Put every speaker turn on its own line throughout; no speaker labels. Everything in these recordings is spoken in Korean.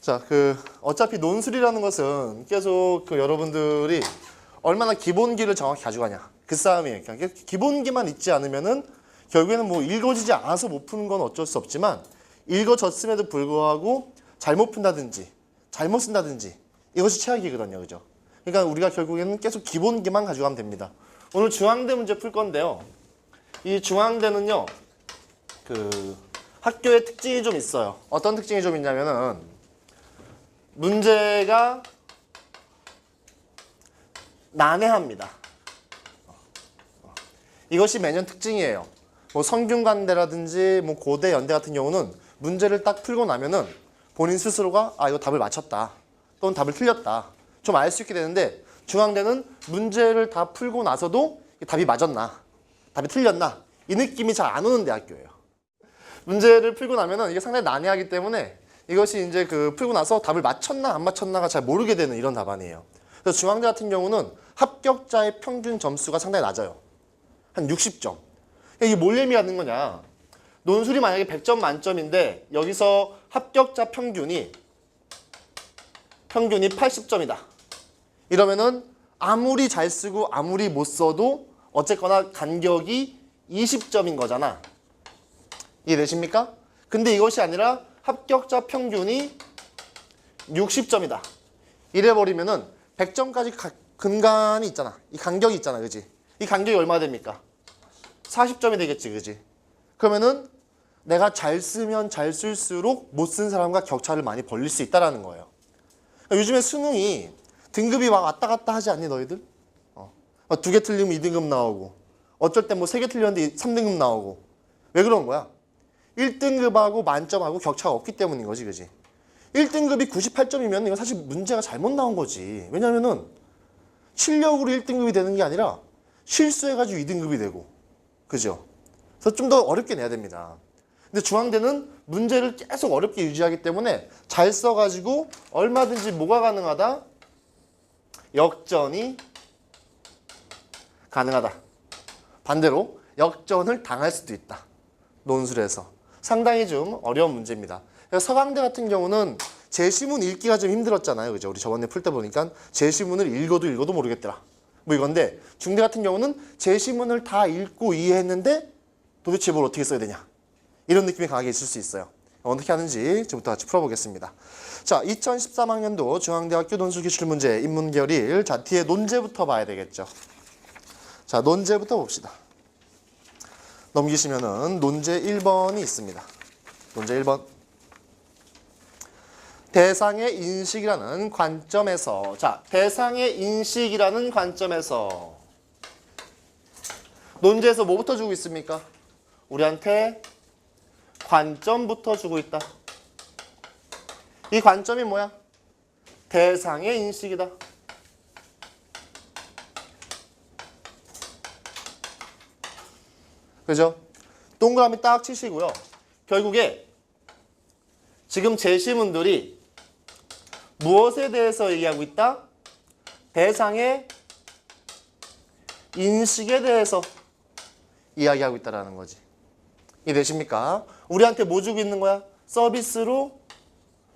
자, 어차피 논술이라는 것은 계속 여러분들이 얼마나 기본기를 정확히 가져가냐. 그 싸움이에요. 그러니까 기본기만 있지 않으면은 결국에는 뭐 읽어지지 않아서 못 푸는 건 어쩔 수 없지만 읽어졌음에도 불구하고 잘못 푼다든지 잘못 쓴다든지 이것이 최악이거든요. 그죠? 그러니까 우리가 결국에는 계속 기본기만 가져가면 됩니다. 오늘 중앙대 문제 풀 건데요. 이 중앙대는요. 학교의 특징이 좀 있어요. 어떤 특징이 좀 있냐면은 문제가 난해합니다. 이것이 매년 특징이에요. 뭐 성균관대라든지 뭐 고대, 연대 같은 경우는 문제를 딱 풀고 나면은 본인 스스로가 이거 답을 맞췄다 또는 답을 틀렸다 좀 알 수 있게 되는데 중앙대는 문제를 다 풀고 나서도 답이 맞았나 답이 틀렸나 이 느낌이 잘 안 오는 대학교예요. 문제를 풀고 나면은 이게 상당히 난해하기 때문에 이것이 이제 풀고 나서 답을 맞췄나 안 맞췄나가 잘 모르게 되는 이런 답안이에요. 그래서 중앙대 같은 경우는 합격자의 평균 점수가 상당히 낮아요. 한 60점. 이게 뭘 의미하는 거냐. 논술이 만약에 100점 만점인데 여기서 합격자 평균이 80점이다. 이러면은 아무리 잘 쓰고 아무리 못 써도 어쨌거나 간격이 20점인 거잖아. 이해되십니까? 근데 이것이 아니라 합격자 평균이 60점이다. 이래버리면은 100점까지 근간이 있잖아. 이 간격이 있잖아. 그지? 이 간격이 얼마 됩니까? 40점이 되겠지. 그지? 그러면은 내가 잘 쓰면 잘 쓸수록 못 쓴 사람과 격차를 많이 벌릴 수 있다는 거예요. 요즘에 수능이 등급이 막 왔다 갔다 하지 않니 너희들? 2개 틀리면 2등급 나오고 어쩔 땐 뭐 3개 틀렸는데 3등급 나오고 왜 그런 거야? 1등급하고 만점하고 격차가 없기 때문인 거지. 그지? 1등급이 98점이면 이건 사실 문제가 잘못 나온 거지. 왜냐면은 실력으로 1등급이 되는 게 아니라 실수해가지고 2등급이 되고. 그죠? 그래서 좀 더 어렵게 내야 됩니다. 근데 중앙대는 문제를 계속 어렵게 유지하기 때문에 잘 써가지고 얼마든지 뭐가 가능하다? 역전이 가능하다. 반대로 역전을 당할 수도 있다. 논술에서. 상당히 좀 어려운 문제입니다. 서강대 같은 경우는 제시문 읽기가 좀 힘들었잖아요. 그죠? 우리 저번에 풀 때 보니까 제시문을 읽어도 모르겠더라. 뭐 이건데 중대 같은 경우는 제시문을 다 읽고 이해했는데 도대체 뭘 어떻게 써야 되냐. 이런 느낌이 강하게 있을 수 있어요. 어떻게 하는지 지금부터 같이 풀어보겠습니다. 자, 2013학년도 중앙대학교 논술기출문제 인문계열 자, 뒤에 논제부터 봐야 되겠죠. 자, 논제부터 봅시다. 넘기시면은 논제 1번이 있습니다. 논제 1번. 대상의 인식이라는 관점에서 자, 대상의 인식이라는 관점에서 논제에서 뭐부터 주고 있습니까? 우리한테 관점부터 주고 있다. 이 관점이 뭐야? 대상의 인식이다. 그죠? 동그라미 딱 치시고요. 결국에 지금 제시문들이 무엇에 대해서 얘기하고 있다? 대상의 인식에 대해서 이야기하고 있다는 거지. 이해되십니까? 우리한테 뭐 주고 있는 거야? 서비스로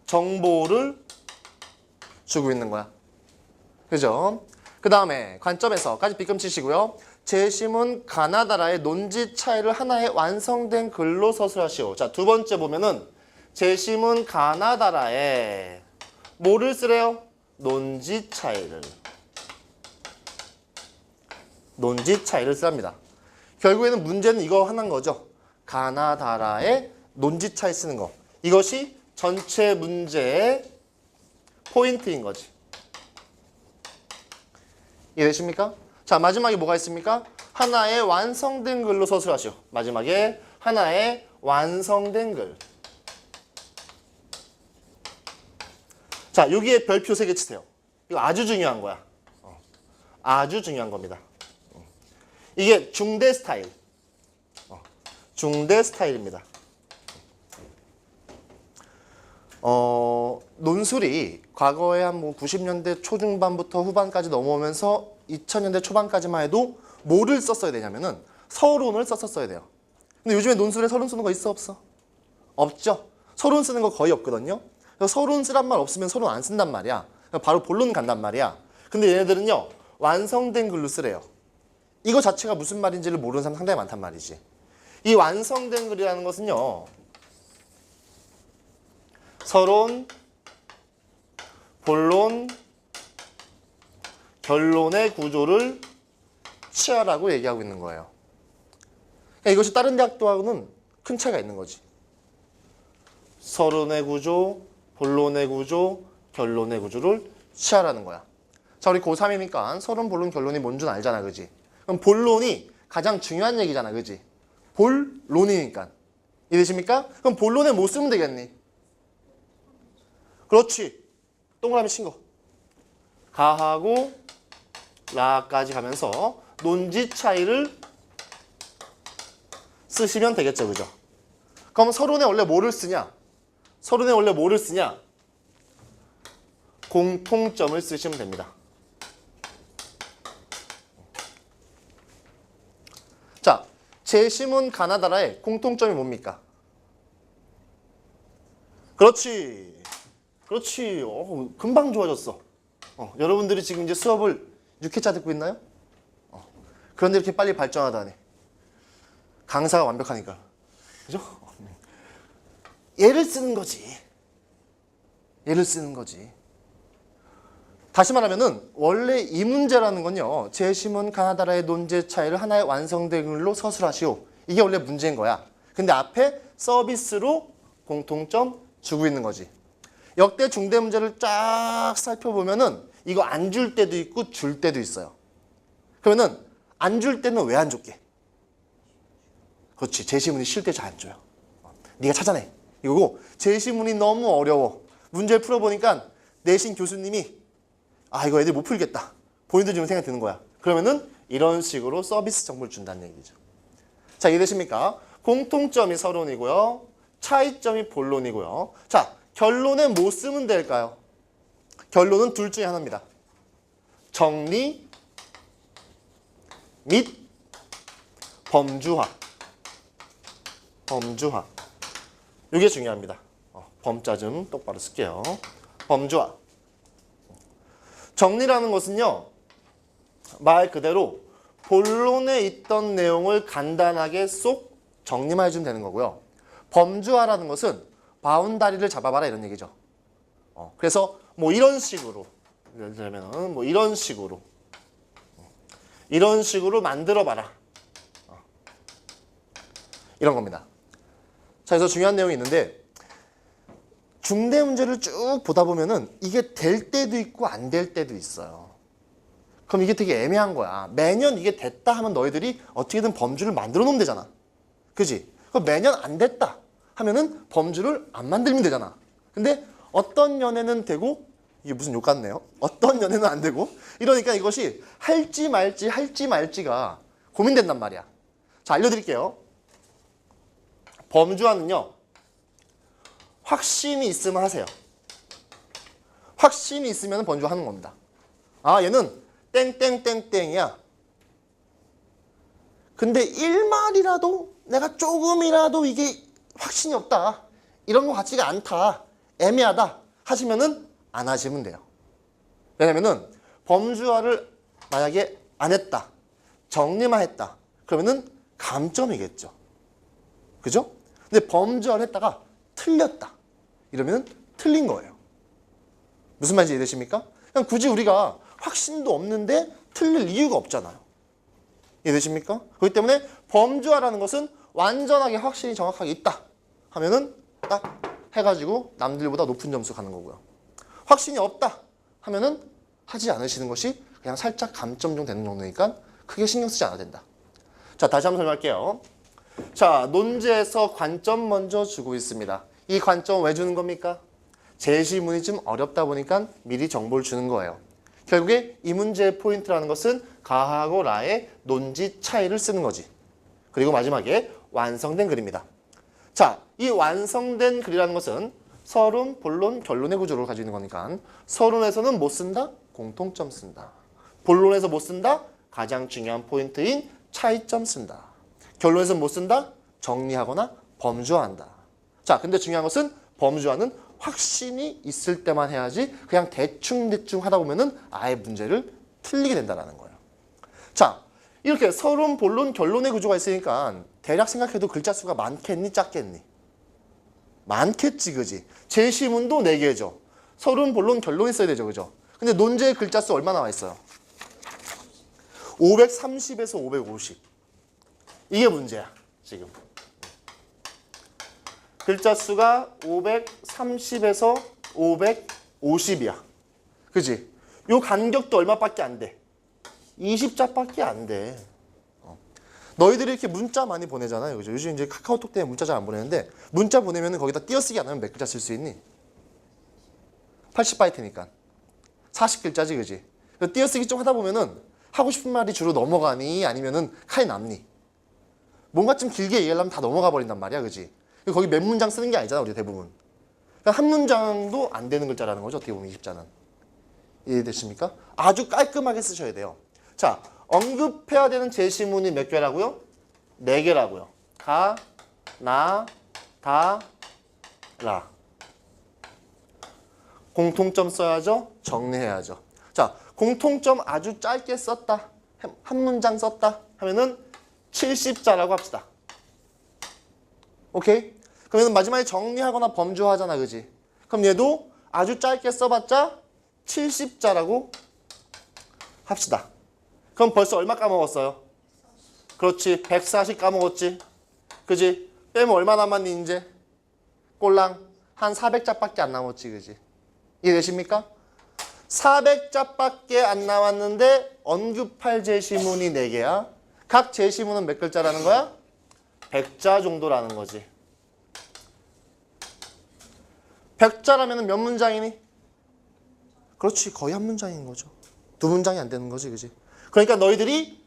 정보를 주고 있는 거야. 그죠? 그 다음에 관점에서까지 빗금 치시고요. 제시문 가나다라의 논지 차이를 하나의 완성된 글로 서술하시오. 자, 두 번째 보면은 제시문 가나다라의 뭐를 쓰래요? 논지 차이를. 논지 차이를 쓰랍니다. 결국에는 문제는 이거 하나인 거죠. 가나다라의 논지 차이 쓰는 거. 이것이 전체 문제의 포인트인 거지. 이해되십니까? 자, 마지막에 뭐가 있습니까? 하나의 완성된 글로 서술하시오. 마지막에 하나의 완성된 글. 자, 여기에 별표 3개 치세요. 이거 아주 중요한 거야. 아주 중요한 겁니다. 이게 중대 스타일. 중대 스타일입니다. 논술이 과거에 한 뭐 90년대 초중반부터 후반까지 넘어오면서 2000년대 초반까지만 해도 뭐를 썼어야 되냐면은 서론을 썼었어야 돼요. 근데 요즘에 논술에 서론 쓰는 거 있어 없어? 없죠. 서론 쓰는 거 거의 없거든요. 서론 쓰란 말 없으면 서론 안 쓴단 말이야. 바로 본론 간단 말이야. 근데 얘네들은요, 완성된 글로 쓰래요. 이거 자체가 무슨 말인지를 모르는 사람 상당히 많단 말이지. 이 완성된 글이라는 것은요, 서론, 본론, 결론의 구조를 취하라고 얘기하고 있는 거예요. 그러니까 이것이 다른 대학도하고는 큰 차이가 있는 거지. 서론의 구조, 본론의 구조, 결론의 구조를 취하라는 거야. 자, 우리 고3이니까 서론, 본론, 결론이 뭔 줄 알잖아, 그지? 그럼 본론이 가장 중요한 얘기잖아, 그지? 본론이니까. 이해되십니까? 그럼 본론에 뭐 쓰면 되겠니? 그렇지. 동그라미 친 거. 가하고 라까지 가면서 논지 차이를 쓰시면 되겠죠, 그죠? 그럼 서론에 원래 뭐를 쓰냐? 서론에 원래 뭐를 쓰냐? 공통점을 쓰시면 됩니다. 자, 제시문 가나다라의 공통점이 뭡니까? 그렇지. 그렇지. 금방 좋아졌어. 여러분들이 지금 이제 수업을 6회차 듣고 있나요? 그런데 이렇게 빨리 발전하다니. 강사가 완벽하니까. 그죠? 얘를 쓰는 거지. 얘를 쓰는 거지. 다시 말하면은 원래 이 문제라는 건요, 제시문 가나다라의 논제 차이를 하나의 완성된 글로 서술하시오. 이게 원래 문제인 거야. 근데 앞에 서비스로 공통점 주고 있는 거지. 역대 중대 문제를 쫙 살펴보면은 이거 안 줄 때도 있고 줄 때도 있어요. 그러면은 안 줄 때는 왜 안 줬게? 그렇지. 제시문이 쉴 때 잘 안 줘요. 네가 찾아내. 이거고, 제시문이 너무 어려워. 문제를 풀어보니까 내신 교수님이 이거 애들 못 풀겠다. 본인들 지금 생각이 드는 거야. 그러면은 이런 식으로 서비스 정보를 준다는 얘기죠. 자, 이해되십니까? 공통점이 서론이고요. 차이점이 본론이고요. 자, 결론에 뭐 쓰면 될까요? 결론은 둘 중에 하나입니다. 정리 및 범주화. 범주화. 이게 중요합니다. 범자 좀 똑바로 쓸게요. 범주화. 정리라는 것은요, 말 그대로 본론에 있던 내용을 간단하게 쏙 정리만 해주면 되는 거고요. 범주화라는 것은 바운다리를 잡아봐라 이런 얘기죠. 그래서 뭐 이런 식으로, 예를 들면 뭐 이런 식으로 만들어봐라. 이런 겁니다. 자, 그래서 중요한 내용이 있는데, 중대 문제를 쭉 보다 보면은 이게 될 때도 있고 안 될 때도 있어요. 그럼 이게 되게 애매한 거야. 매년 이게 됐다 하면 너희들이 어떻게든 범주를 만들어 놓으면 되잖아. 그지? 그럼 매년 안 됐다 하면은 범주를 안 만들면 되잖아. 근데 어떤 년에는 되고, 이게 무슨 욕 같네요. 어떤 년에는 안 되고, 이러니까 이것이 할지 말지가 고민된단 말이야. 자, 알려드릴게요. 범주화는요, 확신이 있으면 하세요. 확신이 있으면 범주화하는 겁니다. 얘는 땡땡땡땡이야. 근데 1말이라도 내가 조금이라도 이게 확신이 없다, 이런 거 같지가 않다, 애매하다 하시면은 안 하시면 돼요. 왜냐면은 범주화를 만약에 안 했다, 정리만 했다, 그러면은 감점이겠죠. 그죠? 근데 범주화를 했다가 틀렸다, 이러면 틀린 거예요. 무슨 말인지 이해되십니까? 그냥 굳이 우리가 확신도 없는데 틀릴 이유가 없잖아요. 이해되십니까? 그렇기 때문에 범주화라는 것은 완전하게 확신이 정확하게 있다 하면은 딱 해가지고 남들보다 높은 점수 가는 거고요. 확신이 없다 하면은 하지 않으시는 것이 그냥 살짝 감점 정도 되는 정도니까 크게 신경 쓰지 않아도 된다. 자, 다시 한번 설명할게요. 자, 논제에서 관점 먼저 주고 있습니다. 이 관점 왜 주는 겁니까? 제시문이 좀 어렵다 보니까 미리 정보를 주는 거예요. 결국에 이 문제의 포인트라는 것은 가하고 라의 논지 차이를 쓰는 거지. 그리고 마지막에 완성된 글입니다. 자, 이 완성된 글이라는 것은 서론, 본론, 결론의 구조를 가지고 있는 거니까 서론에서는 뭐 쓴다? 공통점 쓴다. 본론에서 뭐 쓴다? 가장 중요한 포인트인 차이점 쓴다. 결론에서는 뭐 쓴다? 정리하거나 범주화한다. 자, 근데 중요한 것은 범주화는 확신이 있을 때만 해야지 그냥 대충 하다 보면은 아예 문제를 틀리게 된다는 거예요. 자, 이렇게 서론, 본론, 결론의 구조가 있으니까 대략 생각해도 글자 수가 많겠니 작겠니? 많겠지, 그지? 제시문도 4개죠. 서론, 본론, 결론이 써야 되죠, 그죠? 근데 논제의 글자 수 얼마 나와 있어요? 530에서 550. 이게 문제야, 지금. 글자 수가 530에서 550이야. 그지? 요 간격도 얼마밖에 안 돼? 20자밖에 안 돼. 너희들이 이렇게 문자 많이 보내잖아요. 그죠? 요즘 이제 카카오톡 때문에 문자 잘 안 보내는데 문자 보내면 거기다 띄어쓰기 안 하면 몇 글자 쓸 수 있니? 80바이트니까. 40글자지, 그지? 띄어쓰기 좀 하다 보면은 하고 싶은 말이 주로 넘어가니 아니면은 칼 남니? 뭔가 좀 길게 얘기하려면 다 넘어가 버린단 말이야, 그지? 거기 몇 문장 쓰는 게 아니잖아, 우리 대부분. 그러니까 한 문장도 안 되는 글자라는 거죠, 어떻게 보면 20자는. 이해되십니까? 아주 깔끔하게 쓰셔야 돼요. 자, 언급해야 되는 제시문이 몇 개라고요? 4개라고요. 가, 나, 다, 라. 공통점 써야죠. 정리해야죠. 자, 공통점 아주 짧게 썼다. 한 문장 썼다 하면은 70자라고 합시다. 오케이? 그러면 마지막에 정리하거나 범주하잖아, 그지? 그럼 얘도 아주 짧게 써봤자 70자라고 합시다. 그럼 벌써 얼마 까먹었어요? 그렇지, 140 까먹었지. 그지? 빼면 얼마 남았니 이제? 꼴랑 한 400자밖에 안 남았지, 그지? 이해되십니까? 400자밖에 안 남았는데 언급할 제시문이 4개야. 각 제시문은 몇 글자라는 거야? 100자 정도라는 거지. 100자라면 몇 문장이니? 그렇지, 거의 한 문장인 거죠. 2문장이 안 되는 거지, 그지? 그러니까 너희들이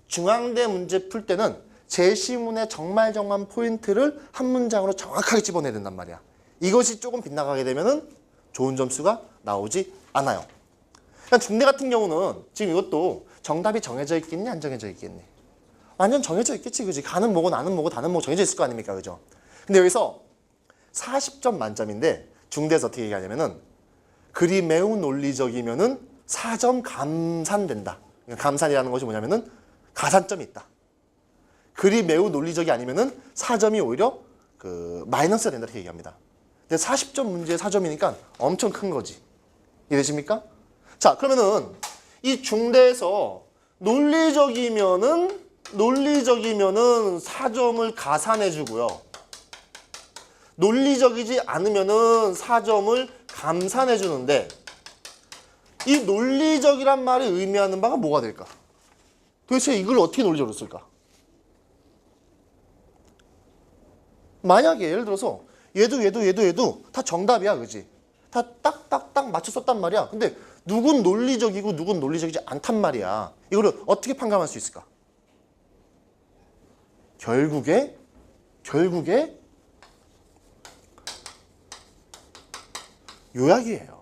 중앙대 문제 풀 때는 제시문의 정말 포인트를 한 문장으로 정확하게 집어내야 된단 말이야. 이것이 조금 빗나가게 되면은 좋은 점수가 나오지 않아요. 그러니까 중대 같은 경우는 지금 이것도 정답이 정해져 있겠니, 안 정해져 있겠니? 완전 정해져 있겠지, 그지? 가는 뭐고 나는 뭐고 다는 뭐고 정해져 있을 거 아닙니까, 그죠? 근데 여기서 40점 만점인데 중대에서 어떻게 얘기하냐면은 글이 매우 논리적이면은 4점 감산된다. 그러니까 감산이라는 것이 뭐냐면은 가산점이 있다. 글이 매우 논리적이 아니면은 4점이 오히려 마이너스가 된다 이렇게 얘기합니다. 근데 40점 문제에 4점이니까 엄청 큰 거지. 이해되십니까? 자, 그러면은 이 중대에서 논리적이면은 4점을 가산해 주고요. 논리적이지 않으면은 4점을 감산해 주는데 이 논리적이란 말이 의미하는 바가 뭐가 될까? 도대체 이걸 어떻게 논리적으로 쓸까? 만약에 예를 들어서 얘도 다 정답이야, 그지? 다 딱딱딱 맞춰 썼단 말이야. 근데 누군 논리적이고 누군 논리적이지 않단 말이야. 이거를 어떻게 판가름할 수 있을까? 결국에 요약이에요.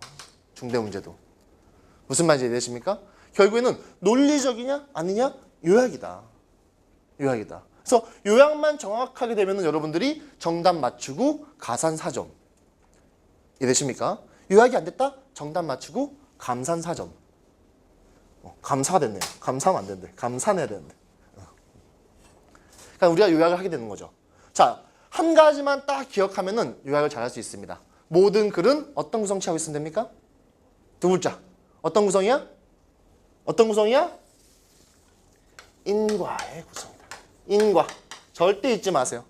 중대 문제도. 무슨 말인지 이해되십니까? 결국에는 논리적이냐 아니냐 요약이다. 그래서 요약만 정확하게 되면 여러분들이 정답 맞추고 가산 4점. 이해되십니까? 요약이 안 됐다? 정답 맞추고 감산 4점. 감사가 됐네요. 감사하면 안 되는데. 감산해야 되는데. 그러니까 우리가 요약을 하게 되는 거죠. 자, 한 가지만 딱 기억하면은 요약을 잘 할 수 있습니다. 모든 글은 어떤 구성 취하고 있으면 됩니까? 2글자. 어떤 구성이야? 인과의 구성이다. 인과. 절대 잊지 마세요.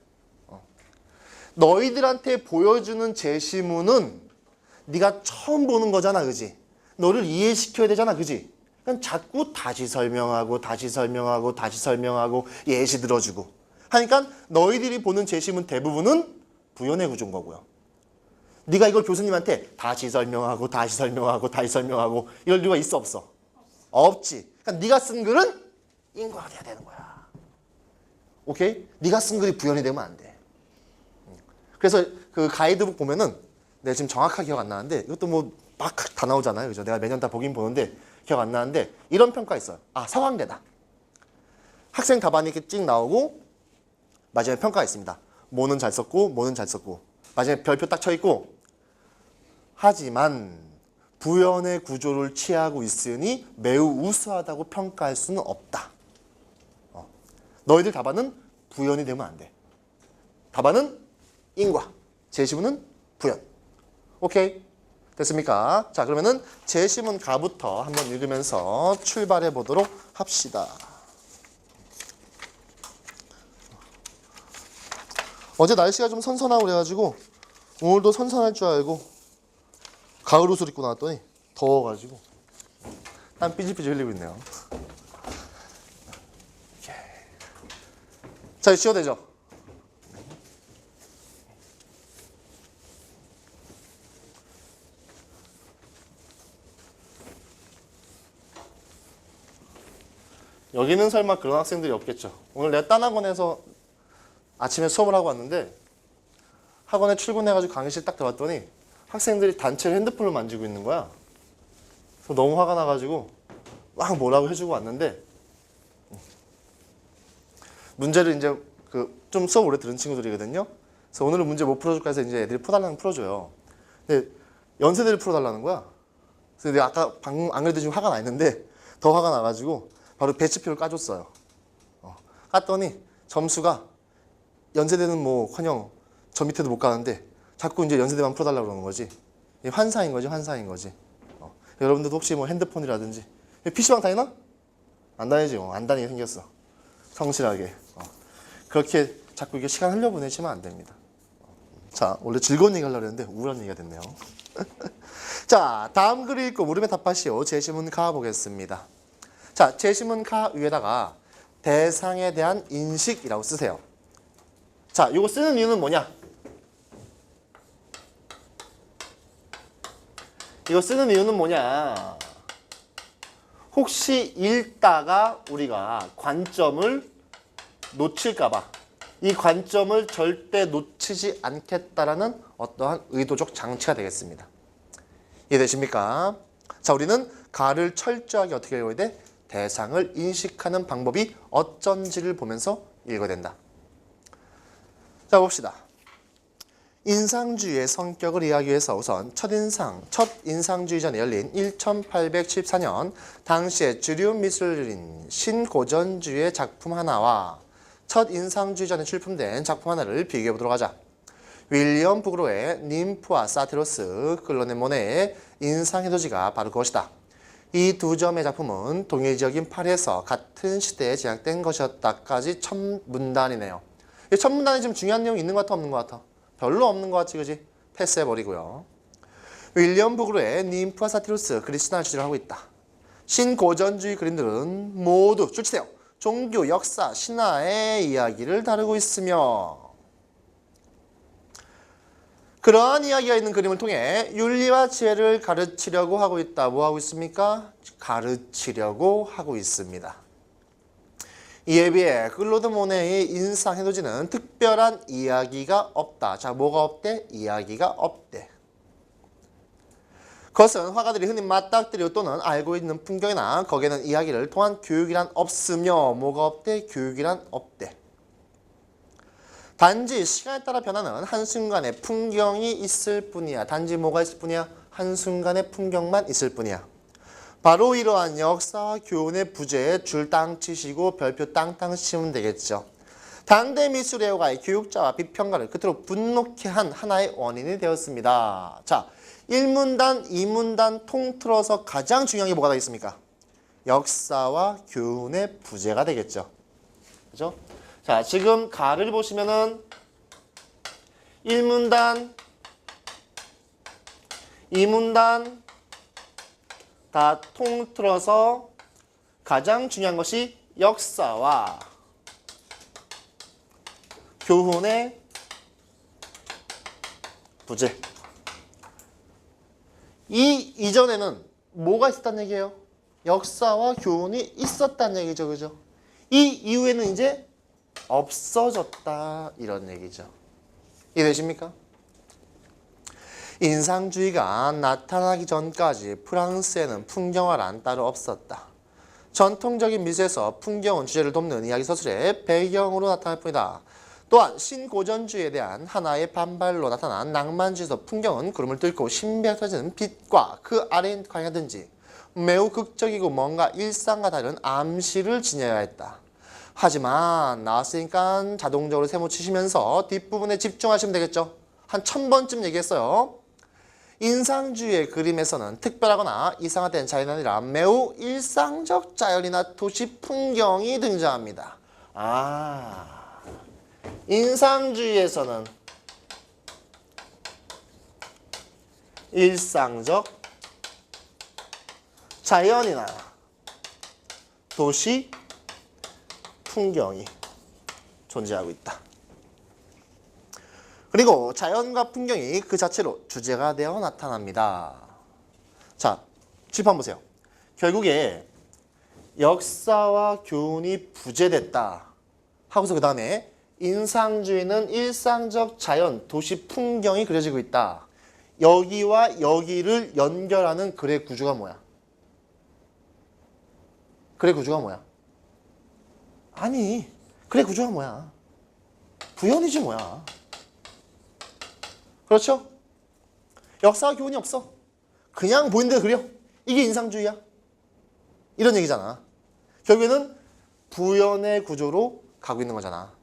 너희들한테 보여주는 제시문은 네가 처음 보는 거잖아, 그지? 너를 이해시켜야 되잖아, 그지? 그러니까 자꾸 다시 설명하고 예시 들어주고 하니까 너희들이 보는 제시문 대부분은 부연의 구조인 거고요. 네가 이걸 교수님한테 다시 설명하고 이럴 이유가 있어, 없어? 없지. 그러니까 네가 쓴 글은 인과가 돼야 되는 거야. 오케이? 네가 쓴 글이 부연이 되면 안 돼. 그래서 그 가이드북 보면은 내가 지금 정확하게 기억 안 나는데 이것도 뭐 막 다 나오잖아요, 그죠? 내가 매년 다 보긴 보는데 기억 안 나는데 이런 평가 있어요. 아, 서강대다. 학생 답안이 이렇게 찍 나오고 마지막에 평가가 있습니다. 뭐는 잘 썼고 마지막에 별표 딱 쳐 있고 하지만 부연의 구조를 취하고 있으니 매우 우수하다고 평가할 수는 없다. 너희들 답안은 부연이 되면 안 돼. 답안은 인과, 제시문은 부연. 오케이? 됐습니까? 자, 그러면은 제시문 가부터 한번 읽으면서 출발해 보도록 합시다. 어제 날씨가 좀 선선하고 그래가지고 오늘도 선선할 줄 알고 가을 옷을 입고 나왔더니 더워가지고 땀 삐질삐질 흘리고 있네요. 자, 이제 쉬어도 되죠? 여기는 설마 그런 학생들이 없겠죠. 오늘 내가 딴 학원에서 아침에 수업을 하고 왔는데 학원에 출근해가지고 강의실 딱 들어왔더니 학생들이 단체로 핸드폰을 만지고 있는 거야. 그래서 너무 화가 나가지고 막 뭐라고 해주고 왔는데 문제를 이제 좀 수업 오래 들은 친구들이거든요. 그래서 오늘은 문제 못 풀어줄까 해서 이제 애들이 풀어달라는 풀어줘요. 근데 연세대를 풀어달라는 거야. 그래서 내가 아까 방금 안 그래도 지금 화가 나 있는데 더 화가 나가지고 바로 배치표를 까줬어요. 깠더니 점수가 연세대는 뭐커녕 저 밑에도 못 가는데 자꾸 이제 연세대만 풀어달라고 그러는 거지. 환상인 거지, 환상인 거지. 여러분들도 혹시 뭐 핸드폰이라든지 PC방 다니나? 안 다니지. 안 다니게 생겼어. 성실하게. 그렇게 자꾸 이게 시간 흘려보내시면 안 됩니다. 자, 원래 즐거운 얘기 하려고 했는데 우울한 얘기가 됐네요. 자, 다음 글을 읽고 물음에 답하시오. 제시문 가 보겠습니다. 자, 제시문 가 위에다가 대상에 대한 인식이라고 쓰세요. 자, 이거 쓰는 이유는 뭐냐? 이거 쓰는 이유는 뭐냐? 혹시 읽다가 우리가 관점을 놓칠까봐 이 관점을 절대 놓치지 않겠다라는 어떠한 의도적 장치가 되겠습니다. 이해되십니까? 자, 우리는 가를 철저하게 어떻게 읽어야 돼? 대상을 인식하는 방법이 어쩐지를 보면서 읽어야 된다. 자, 봅시다. 인상주의의 성격을 이해하기 위해서 우선 첫 인상주의전에 열린 1874년 당시의 주류 미술인 신고전주의의 작품 하나와 첫 인상주의전에 출품된 작품 하나를 비교해 보도록 하자. 윌리엄 부그로의 님프와 사티로스, 클로네 모네의 인상해돋이가 바로 그것이다. 이 두 점의 작품은 동일적인 파리에서 같은 시대에 제작된 것이었다까지 첫 문단이네요. 이 첫 문단에 지금 중요한 내용이 있는 것 같아, 없는 것 같아? 별로 없는 것 같지, 그지? 패스해버리고요. 윌리엄 부그로의 님프와 사티로스 그리 신화를 주제로 하고 있다. 신고전주의 그림들은 모두 줄치세요. 종교, 역사, 신화의 이야기를 다루고 있으며 그러한 이야기가 있는 그림을 통해 윤리와 지혜를 가르치려고 하고 있다. 뭐 하고 있습니까? 가르치려고 하고 있습니다. 이에 비해 클로드 모네의 인상해돋이는 특별한 이야기가 없다. 자, 뭐가 없대? 이야기가 없대. 그것은 화가들이 흔히 맞닥뜨리고 또는 알고 있는 풍경이나 거기에는 이야기를 통한 교육이란 없으며 뭐가 없대? 교육이란 없대. 단지 시간에 따라 변하는 한순간의 풍경이 있을 뿐이야. 단지 뭐가 있을 뿐이야? 한순간의 풍경만 있을 뿐이야. 바로 이러한 역사와 교훈의 부재에 줄 땅 치시고 별표 땅땅 치면 되겠죠. 당대 미술의 애호가의 교육자와 비평가를 끝으로 분노케 한 하나의 원인이 되었습니다. 자, 1문단, 2문단 통틀어서 가장 중요한 게 뭐가 되겠습니까? 역사와 교훈의 부재가 되겠죠. 그죠? 자, 지금 가를 보시면은 1문단, 2문단 다 통틀어서 가장 중요한 것이 역사와 교훈의 부재. 이 이전에는 뭐가 있었다는 얘기예요? 역사와 교훈이 있었다는 얘기죠. 그죠? 이 이후에는 이제 없어졌다 이런 얘기죠. 이해되십니까? 인상주의가 나타나기 전까지 프랑스에는 풍경화란 따로 없었다. 전통적인 미술에서 풍경은 주제를 돕는 이야기 서술의 배경으로 나타날 뿐이다. 또한 신고전주의에 대한 하나의 반발로 나타난 낭만주의에서 풍경은 구름을 뚫고 신비하게 터지는 빛과 그 아래인 광야든지 매우 극적이고 뭔가 일상과 다른 암시를 지녀야 했다. 하지만 나왔으니까 자동적으로 세모 치시면서 뒷부분에 집중하시면 되겠죠. 한 1000번쯤 얘기했어요. 인상주의의 그림에서는 특별하거나 이상화된 자연이 아니라 매우 일상적 자연이나 도시 풍경이 등장합니다. 인상주의에서는 일상적 자연이나 도시 풍경이 존재하고 있다. 그리고 자연과 풍경이 그 자체로 주제가 되어 나타납니다. 자, 칠판 보세요. 결국에 역사와 교훈이 부재됐다 하고서 그 다음에 인상주의는 일상적 자연, 도시 풍경이 그려지고 있다. 여기와 여기를 연결하는 글의 구조가 뭐야? 글의 구조가 뭐야? 아니, 글의 구조가 뭐야? 부연이지 뭐야? 그렇죠? 역사와 교훈이 없어. 그냥 보이는 대로 그려. 이게 인상주의야. 이런 얘기잖아. 결국에는 부연의 구조로 가고 있는 거잖아.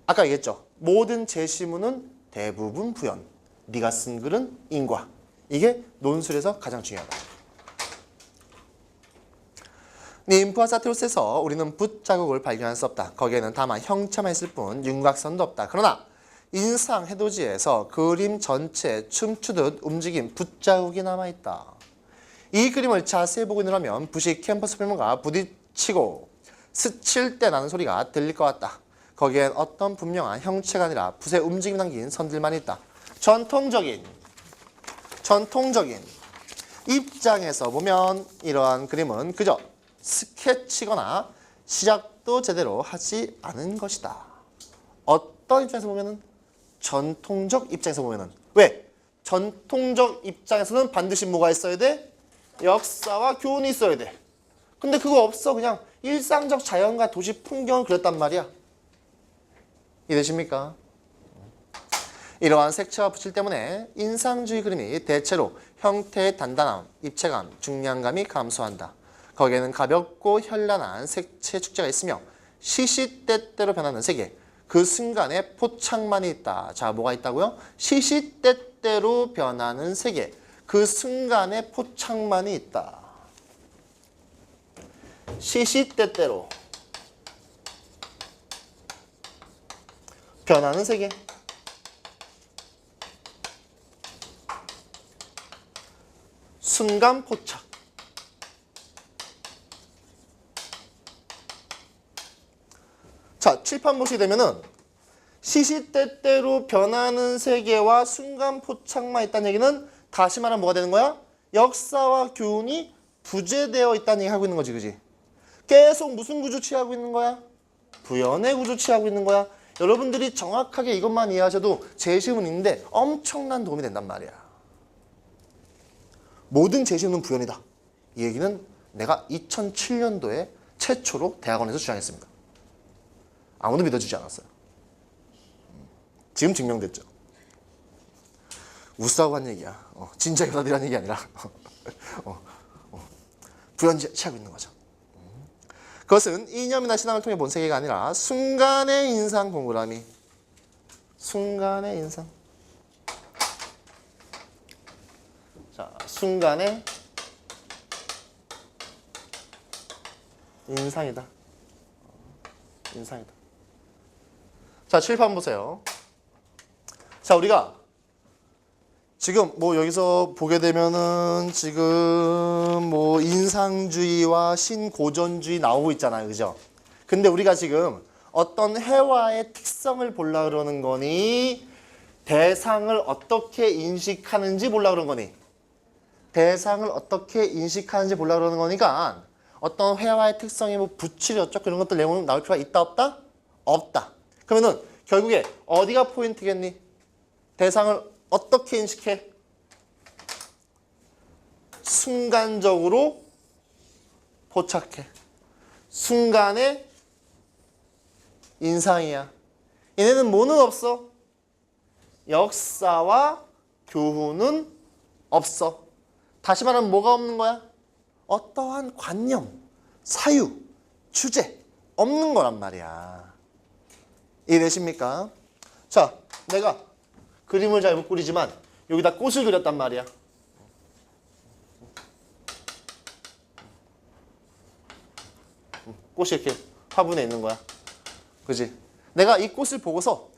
아까 얘기했죠. 모든 제시문은 대부분 부연. 네가 쓴 글은 인과. 이게 논술에서 가장 중요하다. 님프와 사티로스에서 우리는 붓 자국을 발견할 수 없다. 거기에는 다만 형체만 있을 뿐 윤곽선도 없다. 그러나 인상 해돋이에서 그림 전체에 춤추듯 움직인 붓 자국이 남아있다. 이 그림을 자세히 보고 있느라면 붓이 캠퍼스 필름과 부딪히고 스칠 때 나는 소리가 들릴 것 같다. 거기엔 어떤 분명한 형체가 아니라 붓의 움직임이 남긴 선들만 있다. 전통적인 입장에서 보면 이러한 그림은 그저 스케치거나 시작도 제대로 하지 않은 것이다. 어떤 입장에서 보면은? 전통적 입장에서 보면은. 왜? 전통적 입장에서는 반드시 뭐가 있어야 돼? 역사와 교훈이 있어야 돼. 근데 그거 없어. 그냥 일상적 자연과 도시 풍경을 그렸단 말이야. 이해되십니까? 이러한 색채와 붓질 때문에 인상주의 그림이 대체로 형태의 단단함, 입체감, 중량감이 감소한다. 거기에는 가볍고 현란한 색채 축제가 있으며 시시때때로 변하는 세계, 그 순간에 포착만이 있다. 자, 뭐가 있다고요? 시시때때로 변하는 세계, 그 순간에 포착만이 있다. 시시때때로 변하는 세계. 순간 포착. 자, 칠판 보시게 되면은 시시때때로 변하는 세계와 순간 포착만 있다는 얘기는 다시 말하면 뭐가 되는 거야? 역사와 교훈이 부재되어 있다는 얘기 하고 있는 거지, 그지? 계속 무슨 구조 취하고 있는 거야? 부연의 구조 취하고 있는 거야. 여러분들이 정확하게 이것만 이해하셔도 제시문인데 엄청난 도움이 된단 말이야. 모든 제시문은 부연이다. 이 얘기는 내가 2007년도에 최초로 대학원에서 주장했습니다. 아무도 믿어주지 않았어요. 지금 증명됐죠. 웃사고 한 얘기야. 진짜 여자들이란 얘기 아니라 부연 취하고 있는 거죠. 그것은 이념이나 신앙을 통해 본 세계가 아니라 순간의 인상 동그라미. 순간의 인상. 자, 순간의 인상이다. 인상이다. 자, 칠판 보세요. 자, 우리가 지금 뭐 여기서 보게 되면은 지금 뭐 인상주의와 신고전주의 나오고 있잖아요. 그죠? 근데 우리가 지금 어떤 회화의 특성을 보려고 그러는 거니? 대상을 어떻게 인식하는지 보려고 그러는 거니? 대상을 어떻게 인식하는지 보려고 그러는 거니까 어떤 회화의 특성이 뭐 붙이리 어쩌고 이런 것들 내용 나올 필요가 있다 없다? 없다. 그러면은 결국에 어디가 포인트겠니? 대상을 어떻게 인식해? 순간적으로 포착해. 순간의 인상이야. 얘네는 뭐는 없어? 역사와 교훈은 없어. 다시 말하면 뭐가 없는 거야? 어떠한 관념, 사유, 주제 없는 거란 말이야. 이해되십니까? 자, 내가 그림을 잘 못 그리지만 여기다 꽃을 그렸단 말이야. 꽃이 이렇게 화분에 있는 거야. 그지? 내가 이 꽃을 보고서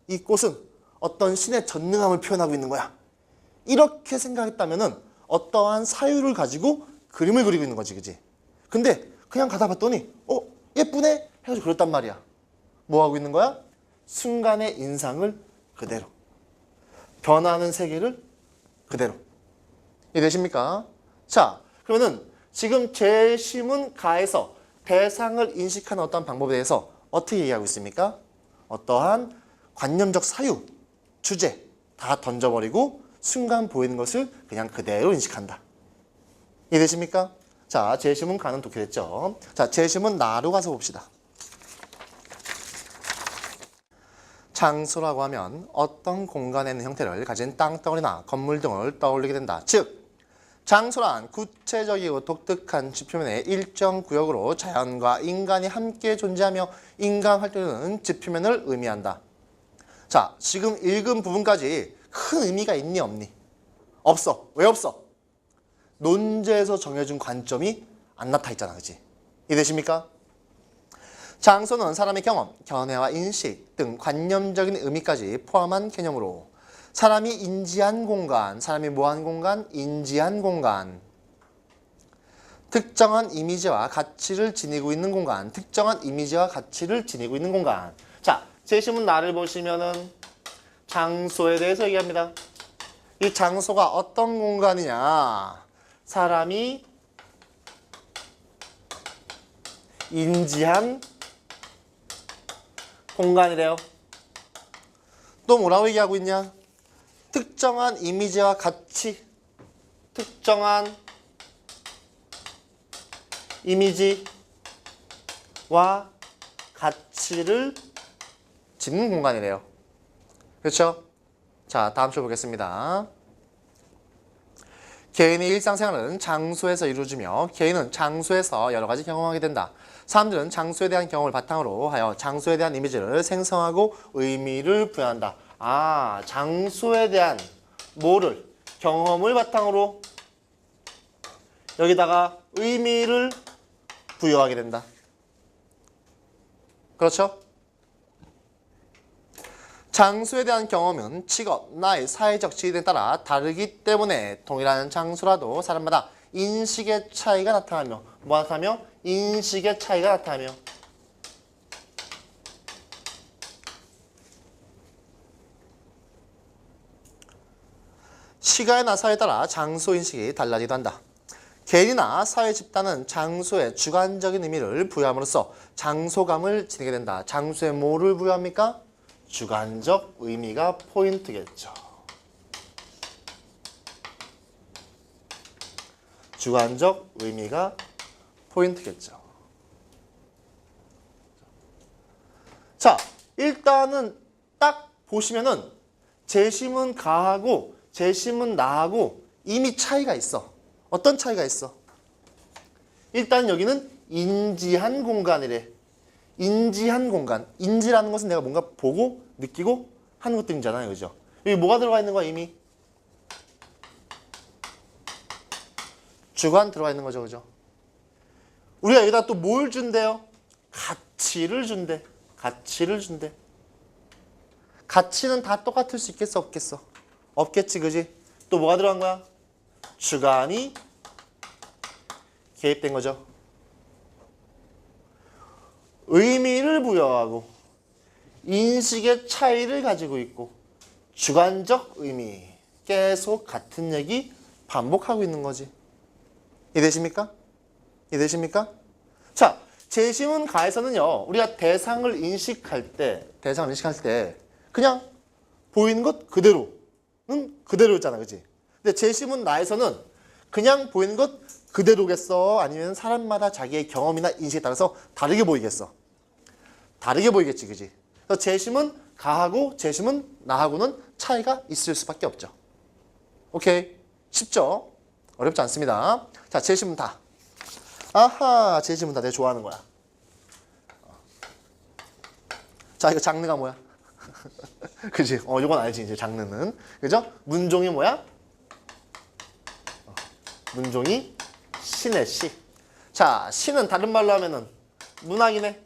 이 꽃은 어떤 신의 전능함을 표현하고 있는 거야. 이렇게 생각했다면은 어떠한 사유를 가지고 그림을 그리고 있는 거지. 그지? 근데 그냥 가다 봤더니 예쁘네? 해가지고 그렸단 말이야. 뭐 하고 있는 거야? 순간의 인상을 그대로. 변화하는 세계를 그대로. 이해되십니까? 자, 그러면은 지금 재심은 가에서 대상을 인식하는 어떤 방법에 대해서 어떻게 얘기하고 있습니까? 어떠한 관념적 사유, 주제 다 던져버리고 순간 보이는 것을 그냥 그대로 인식한다. 이해되십니까? 자, 재심은 가는 독해됐죠. 자, 재심은 나로 가서 봅시다. 장소라고 하면 어떤 공간에 있는 형태를 가진 땅덩어리나 건물 등을 떠올리게 된다. 즉, 장소란 구체적이고 독특한 지표면의 일정 구역으로 자연과 인간이 함께 존재하며 인간 활동하는 지표면을 의미한다. 자, 지금 읽은 부분까지 큰 의미가 있니 없니? 없어. 왜 없어? 논제에서 정해준 관점이 안 나타 있잖아. 그치? 이해되십니까? 장소는 사람의 경험, 견해와 인식 등 관념적인 의미까지 포함한 개념으로 사람이 인지한 공간, 사람이 뭐한 공간? 인지한 공간. 특정한 이미지와 가치를 지니고 있는 공간, 특정한 이미지와 가치를 지니고 있는 공간. 자, 제시문 나를 보시면은 장소에 대해서 얘기합니다. 이 장소가 어떤 공간이냐? 사람이 인지한 공간이래요. 또 뭐라고 얘기하고 있냐? 특정한 이미지와 가치, 특정한 이미지와 가치를 짓는 공간이래요. 그렇죠? 자, 다음 줄 보겠습니다. 개인의 일상생활은 장소에서 이루어지며 개인은 장소에서 여러 가지 경험하게 된다. 사람들은 장소에 대한 경험을 바탕으로 하여 장소에 대한 이미지를 생성하고 의미를 부여한다. 장소에 대한 뭐를? 경험을 바탕으로 여기다가 의미를 부여하게 된다. 그렇죠? 장소에 대한 경험은 직업, 나이, 사회적 지위에 따라 다르기 때문에 동일한 장소라도 사람마다 인식의 차이가 나타나며 뭐 나타나며? 인식의 차이가 나타나며 시간이나 사회에 따라 장소 인식이 달라지기도 한다. 개인이나 사회 집단은 장소에 주관적인 의미를 부여함으로써 장소감을 지니게 된다. 장소에 뭐를 부여합니까? 주관적 의미가 포인트겠죠. 주관적 의미가 포인트겠죠. 자, 일단은 딱 보시면은 재심은 가하고 재심은 나하고 이미 차이가 있어. 어떤 차이가 있어? 일단 여기는 인지한 공간이래. 인지한 공간. 인지라는 것은 내가 뭔가 보고 느끼고 하는 것들이잖아요. 그죠? 여기 뭐가 들어가 있는 거야 이미? 주관 들어가 있는 거죠. 그죠? 우리가 여기다 또 뭘 준대요? 가치를 준대. 가치를 준대. 가치는 다 똑같을 수 있겠어? 없겠어? 없겠지. 그지? 또 뭐가 들어간 거야? 주관이 개입된 거죠. 의미를 부여하고 인식의 차이를 가지고 있고 주관적 의미 계속 같은 얘기 반복하고 있는 거지. 이해되십니까? 이해되십니까? 자, 재심은 가에서는요. 우리가 대상을 인식할 때 그냥 보이는 것 그대로는 그대로였잖아. 그지? 근데 재심은 나에서는 그냥 보이는 것 그대로겠어? 아니면 사람마다 자기의 경험이나 인식에 따라서 다르게 보이겠어? 다르게 보이겠지. 그지? 그래서 재심은 가하고 재심은 나하고는 차이가 있을 수밖에 없죠. 오케이. 쉽죠? 어렵지 않습니다. 자, 재심은 다. 아하, 재심은 다 내가 좋아하는 거야. 자, 이거 장르가 뭐야? 그지? 이건 알지, 이제 장르는. 그죠? 문종이 뭐야? 문종이 시네, 시. 자, 시는 다른 말로 하면은 문학이네.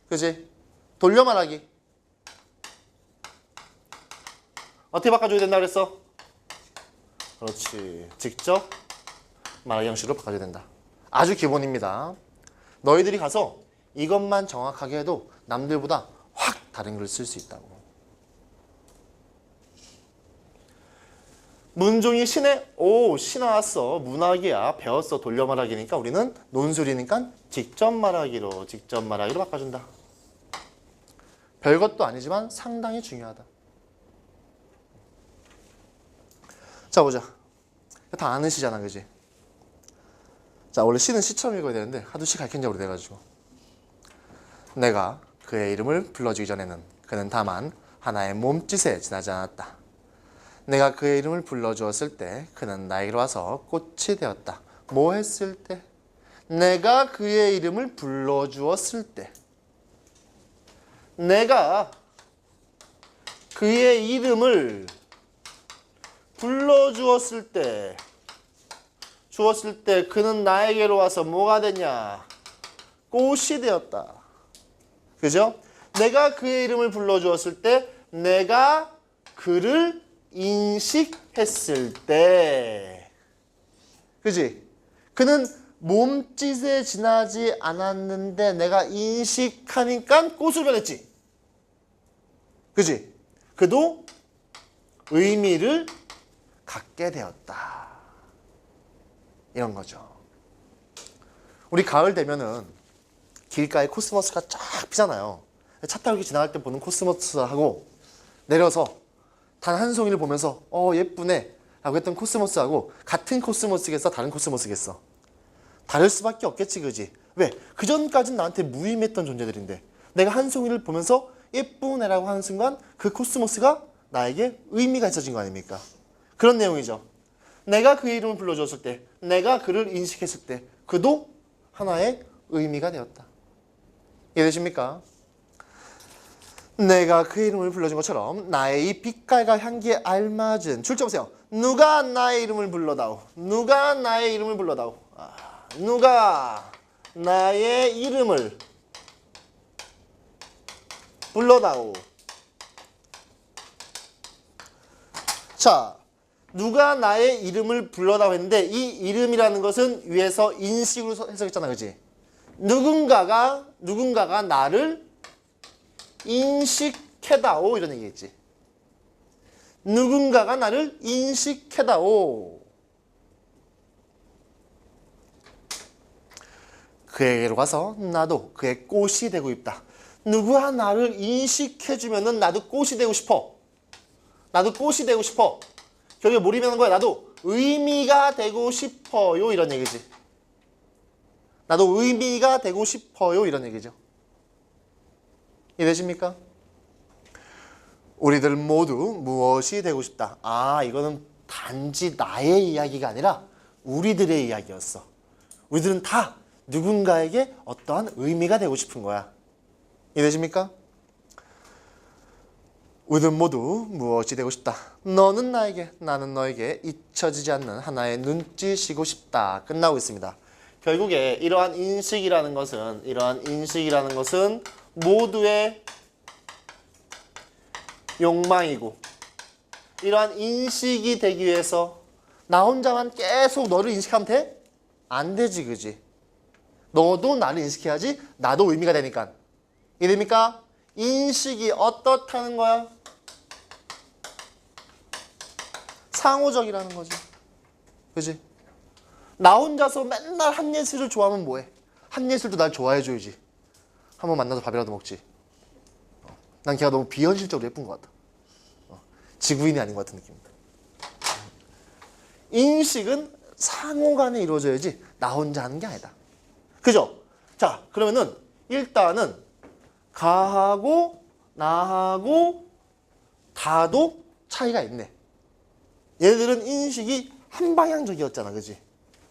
그지? 돌려 말하기. 어떻게 바꿔줘야 된다 그랬어? 그렇지. 직접 말하기 형식으로 바꿔줘야 된다. 아주 기본입니다. 너희들이 가서 이것만 정확하게 해도 남들보다 확 다른 글을 쓸 수 있다고. 문종이 시네? 오, 시 나왔어. 문학이야. 배웠어. 돌려 말하기니까 우리는 논술이니까 직접 말하기로 바꿔준다. 별것도 아니지만 상당히 중요하다. 자, 보자. 다 아는 시잖아, 그지? 자, 원래 시는 시처럼 읽어야 되는데 하도 시 가르친적으로 돼가지고. 내가 그의 이름을 불러주기 전에는 그는 다만 하나의 몸짓에 지나지 않았다. 내가 그의 이름을 불러주었을 때 그는 나에게로 와서 꽃이 되었다. 뭐 했을 때? 내가 그의 이름을 불러주었을 때. 내가 그의 이름을 불러주었을 때 그는 나에게로 와서 뭐가 됐냐? 꽃이 되었다. 그죠? 내가 그의 이름을 불러주었을 때 내가 그를 인식했을 때 그지? 그는 몸짓에 지나지 않았는데 내가 인식하니까 꽃으로 변했지. 그지? 그도 의미를 갖게 되었다. 이런 거죠. 우리 가을 되면은 길가에 코스모스가 쫙 피잖아요. 차 타고 지나갈 때 보는 코스모스하고 내려서 단 한 송이를 보면서 예쁘네 라고 했던 코스모스하고 같은 코스모스겠어? 다른 코스모스겠어? 다를 수밖에 없겠지, 그지? 왜? 그전까지는 나한테 무의미했던 존재들인데 내가 한 송이를 보면서 예쁘네라고 하는 순간 그 코스모스가 나에게 의미가 있어진 거 아닙니까? 그런 내용이죠. 내가 그의 이름을 불러주었을 때, 내가 그를 인식했을 때 그도 하나의 의미가 되었다. 이해되십니까? 내가 그의 이름을 불러준 것처럼 나의 이 빛깔과 향기에 알맞은 줄 쳐보세요. 누가 나의 이름을 불러다오. 누가 나의 이름을 불러다오. 누가 나의 이름을 불러다오. 자, 누가 나의 이름을 불러다오 했는데 이 이름이라는 것은 위에서 인식으로 해석했잖아, 그지? 누군가가 나를 인식해다오 이런 얘기겠지. 누군가가 나를 인식해다오. 그에게로 가서 나도 그의 꽃이 되고 있다. 누구가 나를 인식해주면은 나도 꽃이 되고 싶어. 나도 꽃이 되고 싶어. 결국에 뭘 의미하는 거야? 나도 의미가 되고 싶어요 이런 얘기지. 나도 의미가 되고 싶어요 이런 얘기죠. 이해되십니까? 우리들 모두 무엇이 되고 싶다. 이거는 단지 나의 이야기가 아니라 우리들의 이야기였어. 우리들은 다 누군가에게 어떠한 의미가 되고 싶은 거야. 이해되십니까? 우리들 모두 무엇이 되고 싶다. 너는 나에게, 나는 너에게 잊혀지지 않는 하나의 눈짓이고 싶다. 끝나고 있습니다. 결국에 이러한 인식이라는 것은 모두의 욕망이고 이러한 인식이 되기 위해서 나 혼자만 계속 너를 인식하면 돼? 안 되지, 그지? 너도 나를 인식해야지 나도 의미가 되니까. 이해됩니까? 인식이 어떻다는 거야? 상호적이라는 거지. 그지? 나 혼자서 맨날 한예슬을 좋아하면 뭐해? 한예슬도 날 좋아해줘야지. 한번 만나서 밥이라도 먹지. 난 걔가 너무 비현실적으로 예쁜 것 같아. 지구인이 아닌 것 같은 느낌이다. 인식은 상호 간에 이루어져야지 나 혼자 하는 게 아니다. 그죠? 자, 그러면은 일단은 가하고 나하고 다도 차이가 있네. 얘들은 인식이 한방향적이었잖아. 그지?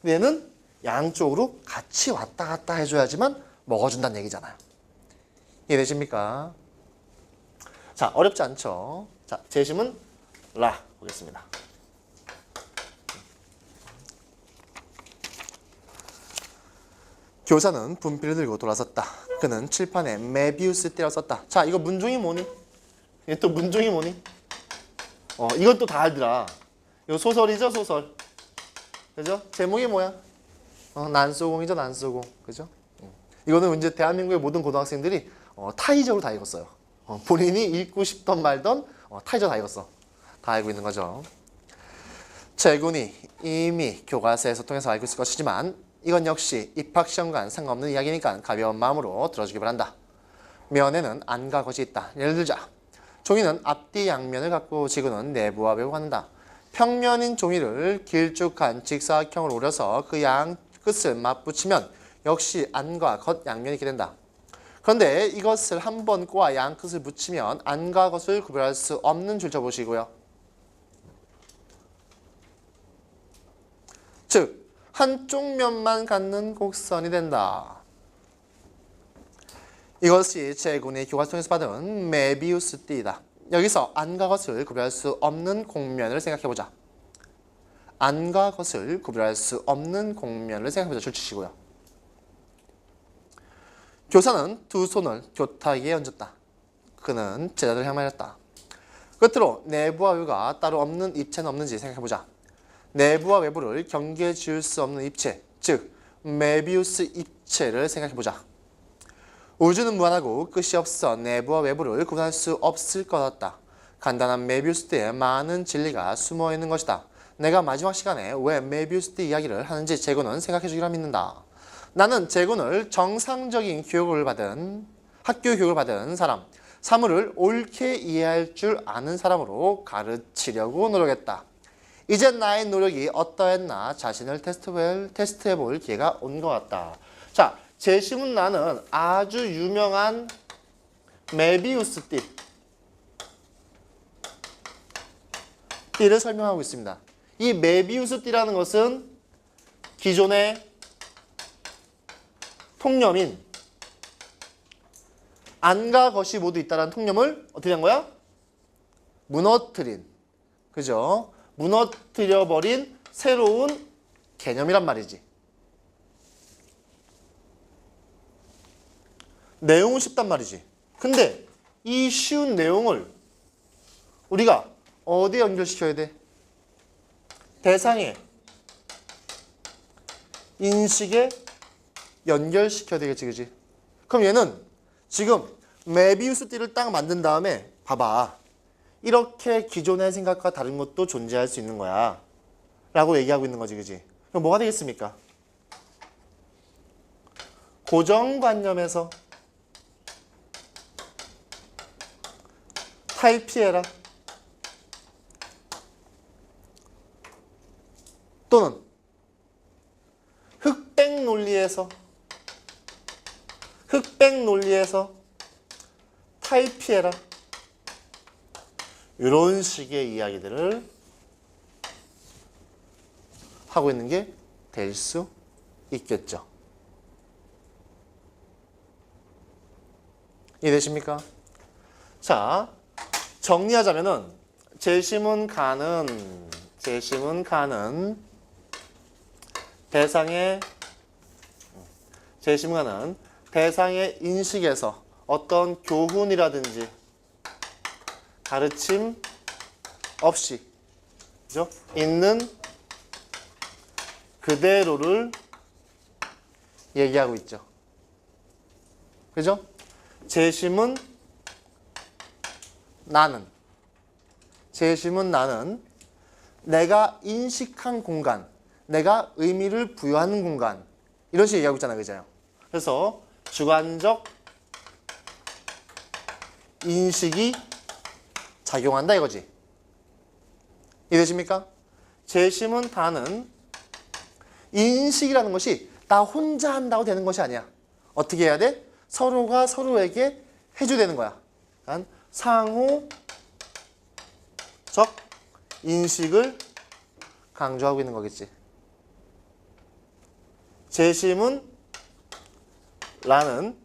근데 얘는 양쪽으로 같이 왔다 갔다 해줘야지만 먹어준다는 얘기잖아요. 이해되십니까? 자, 어렵지 않죠? 자, 재심은 라 보겠습니다. 교사는 분필을 들고 돌아섰다. 그는 칠판에 메비우스 띠라고 썼다. 자, 이거 문종이 뭐니? 얘 또 문종이 뭐니? 이건 또 다 알더라. 이거 소설이죠, 소설. 그죠? 제목이 뭐야? 난소공이죠, 난소공. 그죠? 이거는 이제 대한민국의 모든 고등학생들이 타이저로 다 읽었어요. 본인이 읽고 싶던 말던 타이저 다 읽었어. 다 알고 있는 거죠. 제군이 이미 교과서에서 통해서 알고 있을 것이지만 이건 역시 입학시험과는 상관없는 이야기니까 가벼운 마음으로 들어주기 바란다. 면에는 안과 것이 있다. 예를 들자. 종이는 앞뒤 양면을 갖고 지구는 내부와 외부 갖는다. 평면인 종이를 길쭉한 직사각형으로 오려서 그 양 끝을 맞붙이면 역시 안과 겉 양면이 있게 된다. 그런데 이것을 한 번 꼬아 양 끝을 붙이면 안과 겉을 구별할 수 없는 줄 쳐보시고요. 즉 한쪽 면만 갖는 곡선이 된다. 이것이 제군이 교과서에서 받은 메비우스 띠이다. 여기서 안과 겉을 구별할 수 없는 공면을 생각해보자. 안과 겉을 구별할 수 없는 공면을 생각해보자. 줄치시고요. 교사는 두 손을 교탁위에 얹었다. 그는 제자들을 향하였다. 끝으로 내부와 외부가 따로 없는 입체는 없는지 생각해보자. 내부와 외부를 경계해 지을 수 없는 입체, 즉 메비우스 입체를 생각해보자. 우주는 무한하고 끝이 없어 내부와 외부를 구분할 수 없을 것 같다. 간단한 메비우스 띠에 많은 진리가 숨어있는 것이다. 내가 마지막 시간에 왜 메비우스 띠 이야기를 하는지 재군은 생각해주기라 믿는다. 나는 재군을 정상적인 학교 교육을 받은 사람, 사물을 옳게 이해할 줄 아는 사람으로 가르치려고 노력했다. 이제 나의 노력이 어떠했나 자신을 테스트해볼 기회가 온 것 같다. 자, 재심은 나는 아주 유명한 메비우스 띠를 설명하고 있습니다. 이 메비우스 띠라는 것은 기존의 통념인 안과 겉이 모두 있다는 통념을 어떻게 한 거야? 무너뜨린, 그죠? 무너뜨려버린 새로운 개념이란 말이지. 내용은 쉽단 말이지. 근데 이 쉬운 내용을 우리가 어디에 연결시켜야 돼? 대상의 인식에 연결시켜야 되겠지, 그지? 그럼 얘는 지금 메비우스 띠를 딱 만든 다음에 봐봐. 이렇게 기존의 생각과 다른 것도 존재할 수 있는 거야. 라고 얘기하고 있는 거지, 그지? 그럼 뭐가 되겠습니까? 고정관념에서 탈피해라. 또는 흑백 논리에서 탈피해라. 이런 식의 이야기들을 하고 있는 게 될 수 있겠죠. 이해되십니까? 자, 정리하자면은 재심은 가는 대상의 인식에서 어떤 교훈이라든지 가르침 없이, 그죠? 있는 그대로를 얘기하고 있죠. 그죠? 재심은 나는 내가 인식한 공간, 내가 의미를 부여하는 공간, 이런 식으로 얘기하고 있잖아요. 그죠? 그래서 주관적 인식이 작용한다 이거지. 이해되십니까? 재심은 다는 인식이라는 것이 나 혼자 한다고 되는 것이 아니야. 어떻게 해야 돼? 서로가 서로에게 해줘야 되는 거야. 그러니까 상호적 인식을 강조하고 있는 거겠지. 재심은 라는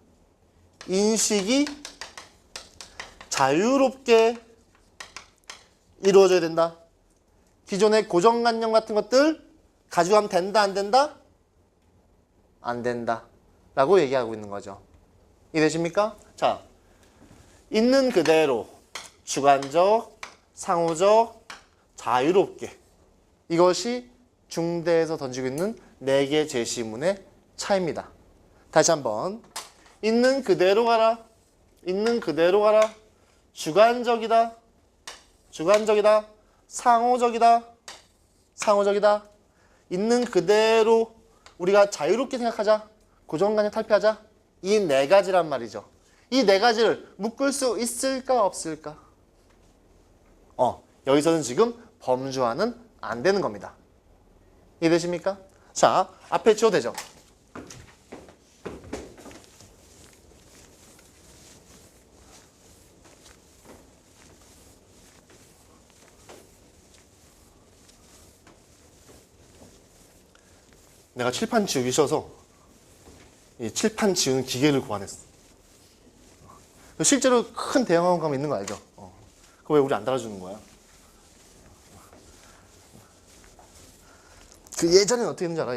인식이 자유롭게 이루어져야 된다. 기존의 고정관념 같은 것들 가지고 가면 된다, 안 된다? 안 된다. 라고 얘기하고 있는 거죠. 이해되십니까? 자, 있는 그대로 주관적, 상호적, 자유롭게. 이것이 중대에서 던지고 있는 4개 제시문의 차이입니다. 다시 한번. 있는 그대로 가라. 있는 그대로 가라. 주관적이다. 주관적이다. 상호적이다. 상호적이다. 있는 그대로 우리가 자유롭게 생각하자. 고정관념 탈피하자. 이 4가지란 말이죠. 이 4가지를 묶을 수 있을까 없을까? 여기서는 지금 범주화는 안 되는 겁니다. 이해되십니까? 자, 앞에 지워도 되죠? 내가 칠판 지우기 싫어서 이 칠판 지우는 기계를 고안했어. 실제로 큰 대형학원 가면 있는 거 알죠? 그거 왜 우리 안 달아주는 거야? 그 예전에는 어떻게 했는지 알아?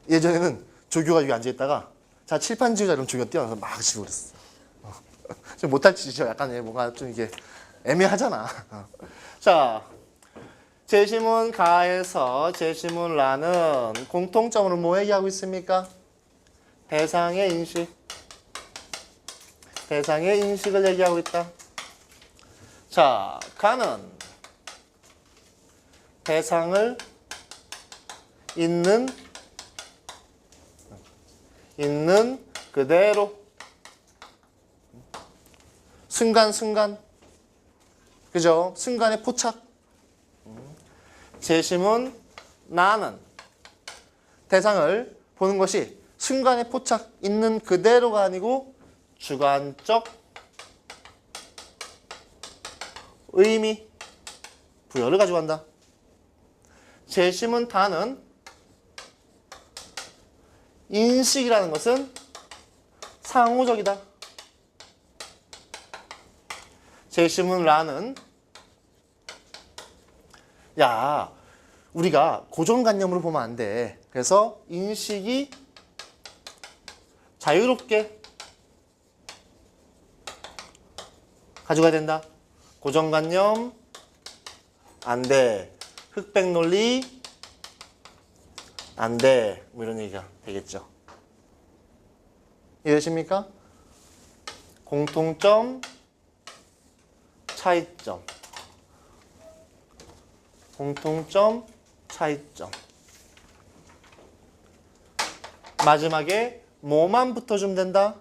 예전에는 조교가 여기 앉아있다가 자 칠판 지우자 이러면 조교가 뛰어나서 막 지우고 그랬어. 좀 못할 짓이죠. 약간 뭔가 좀 이게 애매하잖아. 자, 제시문 가에서 제시문 라는 공통점으로 뭐 얘기하고 있습니까? 대상의 인식. 대상의 인식을 얘기하고 있다. 자, 가는 대상을 있는 그대로 순간순간 그죠? 순간의 포착. 제시문 나는 대상을 보는 것이 순간의 포착 있는 그대로가 아니고 주관적 의미 부여를 가지고 간다. 제시문 다는 인식이라는 것은 상호적이다. 제시문 라는 야, 우리가 고정관념으로 보면 안 돼. 그래서 인식이 자유롭게 가져가야 된다. 고정관념 안 돼. 흑백 논리 안 돼. 뭐 이런 얘기가 되겠죠. 이해되십니까? 공통점, 차이점. 공통점, 차이점. 마지막에 뭐만 붙어주면 된다?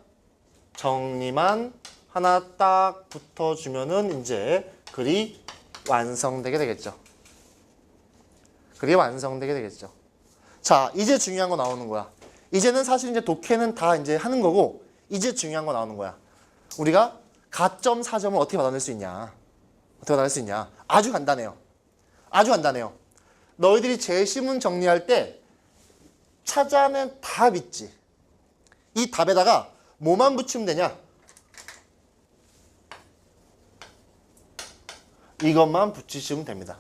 정리만 하나 딱 붙어주면은 이제 글이 완성되게 되겠죠. 글이 완성되게 되겠죠. 자, 이제 중요한 거 나오는 거야. 이제는 사실 이제 독해는 다 이제 하는 거고, 이제 중요한 거 나오는 거야. 우리가 가점, 사점을 어떻게 받아낼 수 있냐? 어떻게 받아낼 수 있냐? 아주 간단해요. 아주 간단해요. 너희들이 제시문 정리할 때 찾아낸 답 있지. 이 답에다가 뭐만 붙이면 되냐? 이것만 붙이시면 됩니다.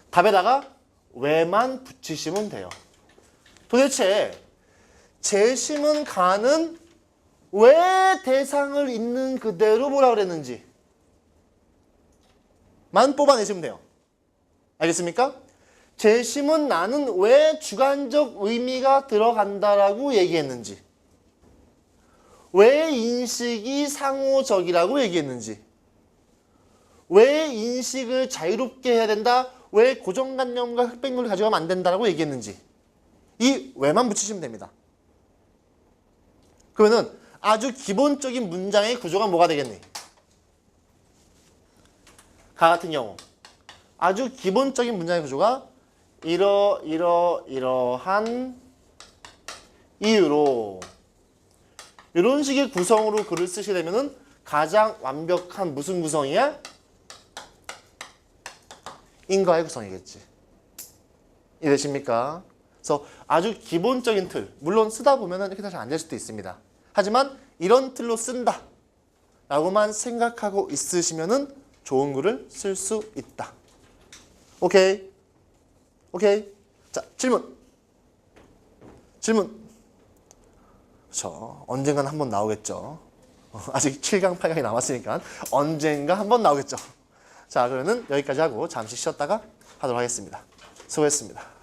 답에다가 왜만 붙이시면 돼요. 도대체 제시문 가는 왜 대상을 있는 그대로 뭐라 그랬는지 만 뽑아내시면 돼요. 알겠습니까? 제시문 나는 왜 주관적 의미가 들어간다라고 얘기했는지, 왜 인식이 상호적이라고 얘기했는지, 왜 인식을 자유롭게 해야 된다, 왜 고정관념과 흑백론을 가져가면 안 된다라고 얘기했는지 이 왜만 붙이시면 됩니다. 그러면은 아주 기본적인 문장의 구조가 뭐가 되겠니? 가 같은 경우 아주 기본적인 문장의 구조가 이러한 이유로 이런 식의 구성으로 글을 쓰시려면은 가장 완벽한 무슨 구성이야? 인과의 구성이겠지. 이해되십니까? 그래서 아주 기본적인 틀, 물론 쓰다 보면은 이렇게 잘 안 될 수도 있습니다. 하지만 이런 틀로 쓴다 라고만 생각하고 있으시면은 좋은 글을 쓸 수 있다. 오케이? 오케이? 자, 질문. 언젠간 한번 나오겠죠. 아직 7강, 8강이 남았으니까 언젠가 한번 나오겠죠. 자, 그러면 여기까지 하고 잠시 쉬었다가 하도록 하겠습니다. 수고했습니다.